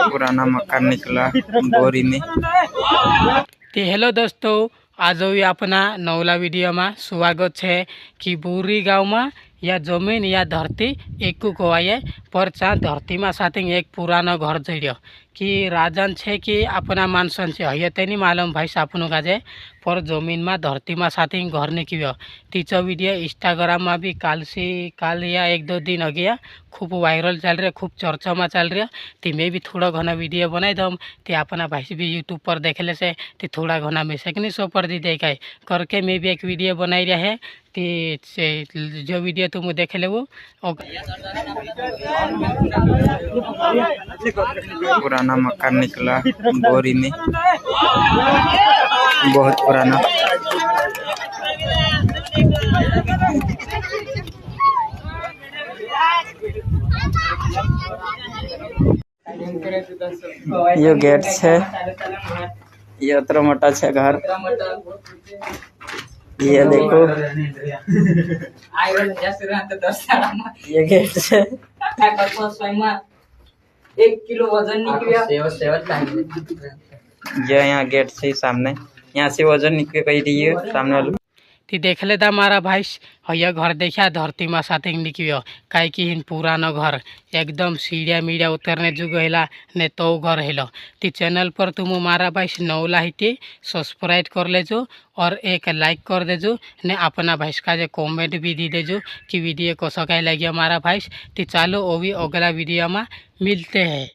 पुराना मकान निकला बोरी में। हेलो दोस्तों, आज अपना नवला वीडियो में स्वागत है कि बोरी गाँव में या जमीन या धरती एक को कवाये पर चा धरती में साथ एक पुरानो घर जइयो कि राजन छे कि अपना मानसन छे हय तेनी मालूम भाई सापनो काजे पर जमीन में धरती में साथ घर निकलो। तीचो वीडियो इंस्टाग्राम में भी काल या एक दो दिन अगिया खूब वायरल चल रहा, खूब चर्चा में चल रहा। ती मैं भी थोड़ा घना वीडियो बनाई दम ते अपना भाई भी यूट्यूब पर देख ले से ते थोड़ा घना में सेकनी सो पर दी देखा करके मैं भी एक वीडियो बनाई रहा है। ती जो वीडियो तुम देख ले वो पुराना मकान निकला बोरी में, बहुत पुराना। ये गेट है, ये अത്ര मोटा है घर। ये देखो ये गेट है। 1 किलो वजन निकलिया। ये यहाँ गेट से सामने, यहाँ से वजन निकल कही रही है सामने वाले। ती देख ले दा मारा भाई हय घर देखा धरती में साथ निकलो कहीं कि पुरानो घर एकदम सीढ़िया मीडिया उतरने जुग है ने तो घर हेलो। ती चैनल पर तुम मारा भाई नौला ही सब्सक्राइब कर लेजो और एक लाइक कर देजो ने अपना भाई का जो कमेंट भी दी देजो कि वीडियो को सकाई लगे मारा भाई। ती चालो वो भी अगला वीडियो में मिलते हैं।